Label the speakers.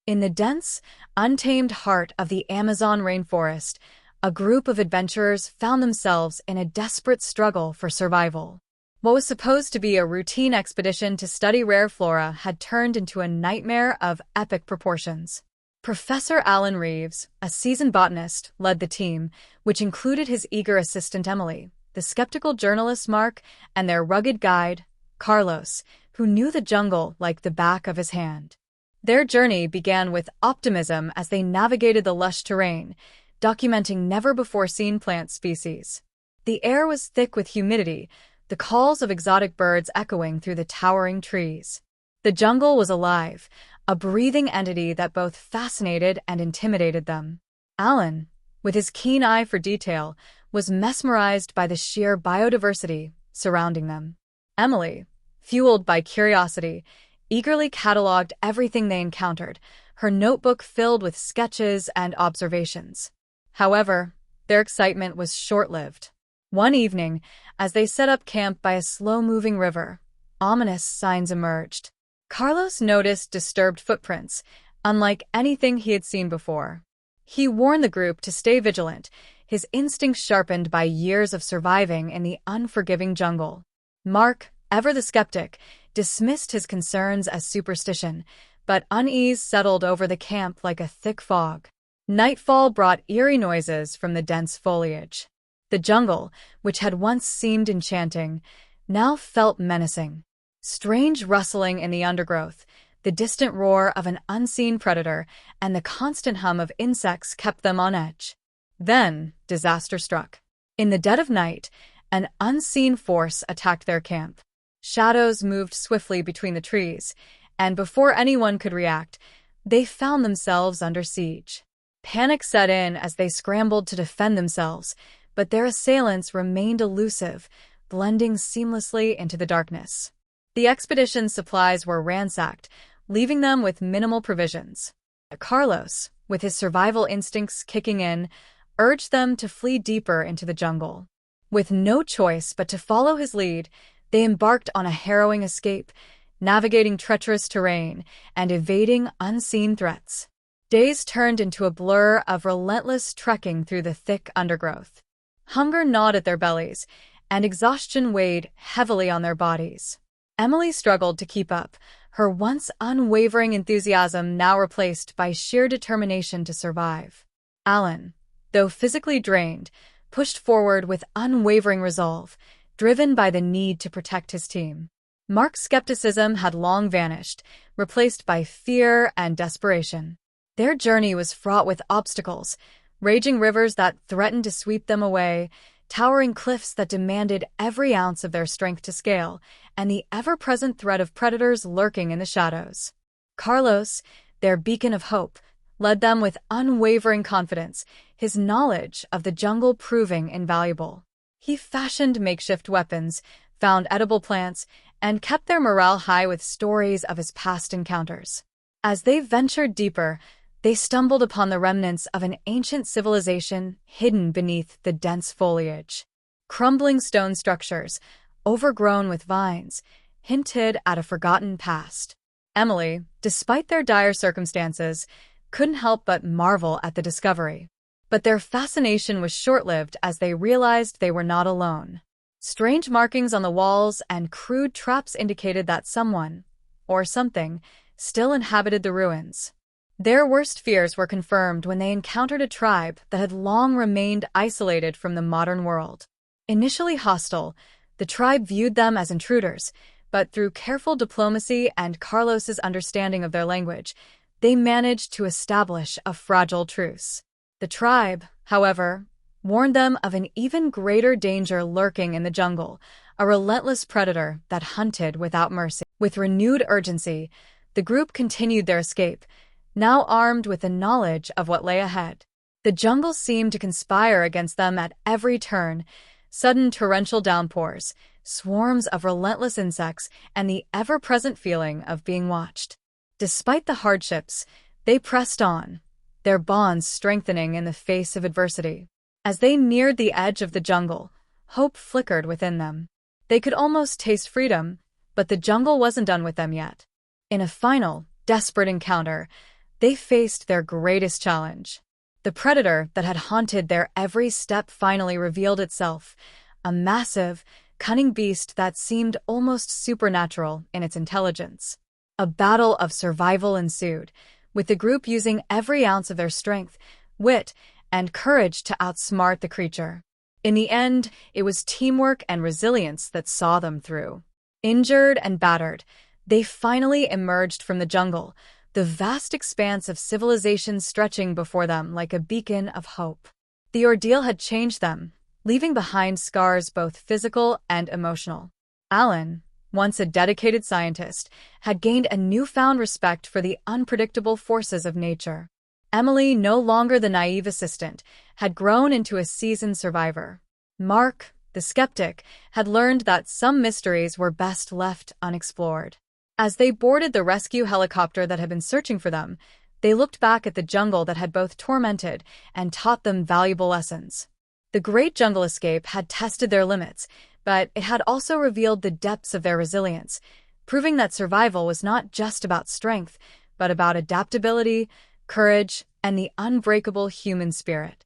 Speaker 1: In the dense, untamed heart of the Amazon rainforest, a group of adventurers found themselves in a desperate struggle for survival. What was supposed to be a routine expedition to study rare flora had turned into a nightmare of epic proportions. Professor Alan Reeves, a seasoned botanist, led the team, which included his eager assistant Emily, the skeptical journalist Mark, and their rugged guide, Carlos, who knew the jungle like the back of his hand. Their journey began with optimism as they navigated the lush terrain, documenting never-before-seen plant species. The air was thick with humidity, the calls of exotic birds echoing through the towering trees. The jungle was alive, a breathing entity that both fascinated and intimidated them. Alan, with his keen eye for detail, was mesmerized by the sheer biodiversity surrounding them. Emily, fueled by curiosity, eagerly cataloged everything they encountered, her notebook filled with sketches and observations. However, their excitement was short-lived. One evening, as they set up camp by a slow-moving river, ominous signs emerged. Carlos noticed disturbed footprints, unlike anything he had seen before. He warned the group to stay vigilant, his instincts sharpened by years of surviving in the unforgiving jungle. Mark, ever the skeptic, dismissed his concerns as superstition, but unease settled over the camp like a thick fog. Nightfall brought eerie noises from the dense foliage. The jungle, which had once seemed enchanting, now felt menacing. Strange rustling in the undergrowth, the distant roar of an unseen predator, and the constant hum of insects kept them on edge. Then, disaster struck. In the dead of night, an unseen force attacked their camp. Shadows moved swiftly between the trees, and before anyone could react, they found themselves under siege. Panic set in as they scrambled to defend themselves, but their assailants remained elusive, blending seamlessly into the darkness. The expedition's supplies were ransacked, leaving them with minimal provisions. Carlos, with his survival instincts kicking in, urged them to flee deeper into the jungle. With no choice but to follow his lead, they embarked on a harrowing escape, navigating treacherous terrain and evading unseen threats. Days turned into a blur of relentless trekking through the thick undergrowth. Hunger gnawed at their bellies, and exhaustion weighed heavily on their bodies. Emily struggled to keep up, her once unwavering enthusiasm now replaced by sheer determination to survive. Alan, though physically drained, pushed forward with unwavering resolve, driven by the need to protect his team. Mark's skepticism had long vanished, replaced by fear and desperation. Their journey was fraught with obstacles, raging rivers that threatened to sweep them away, towering cliffs that demanded every ounce of their strength to scale, and the ever-present threat of predators lurking in the shadows. Carlos, their beacon of hope, led them with unwavering confidence, his knowledge of the jungle proving invaluable. He fashioned makeshift weapons, found edible plants, and kept their morale high with stories of his past encounters. As they ventured deeper, they stumbled upon the remnants of an ancient civilization hidden beneath the dense foliage. Crumbling stone structures, overgrown with vines, hinted at a forgotten past. Emily, despite their dire circumstances, couldn't help but marvel at the discovery. But their fascination was short-lived as they realized they were not alone. Strange markings on the walls and crude traps indicated that someone, or something, still inhabited the ruins. Their worst fears were confirmed when they encountered a tribe that had long remained isolated from the modern world. Initially hostile, the tribe viewed them as intruders, but through careful diplomacy and Carlos's understanding of their language, they managed to establish a fragile truce. The tribe, however, warned them of an even greater danger lurking in the jungle, a relentless predator that hunted without mercy. With renewed urgency, the group continued their escape, now armed with the knowledge of what lay ahead. The jungle seemed to conspire against them at every turn: sudden torrential downpours, swarms of relentless insects, and the ever-present feeling of being watched. Despite the hardships, they pressed on, their bonds strengthening in the face of adversity. As they neared the edge of the jungle, hope flickered within them. They could almost taste freedom, but the jungle wasn't done with them yet. In a final, desperate encounter, they faced their greatest challenge. The predator that had haunted their every step finally revealed itself, a massive, cunning beast that seemed almost supernatural in its intelligence. A battle of survival ensued, with the group using every ounce of their strength, wit, and courage to outsmart the creature. In the end, it was teamwork and resilience that saw them through. Injured and battered, they finally emerged from the jungle, the vast expanse of civilization stretching before them like a beacon of hope. The ordeal had changed them, leaving behind scars both physical and emotional. Alan, once a dedicated scientist, had gained a newfound respect for the unpredictable forces of nature. Emily, no longer the naive assistant, had grown into a seasoned survivor. Mark, the skeptic, had learned that some mysteries were best left unexplored. As they boarded the rescue helicopter that had been searching for them, they looked back at the jungle that had both tormented and taught them valuable lessons. The Great Jungle Escape had tested their limits, but it had also revealed the depths of their resilience, proving that survival was not just about strength, but about adaptability, courage, and the unbreakable human spirit.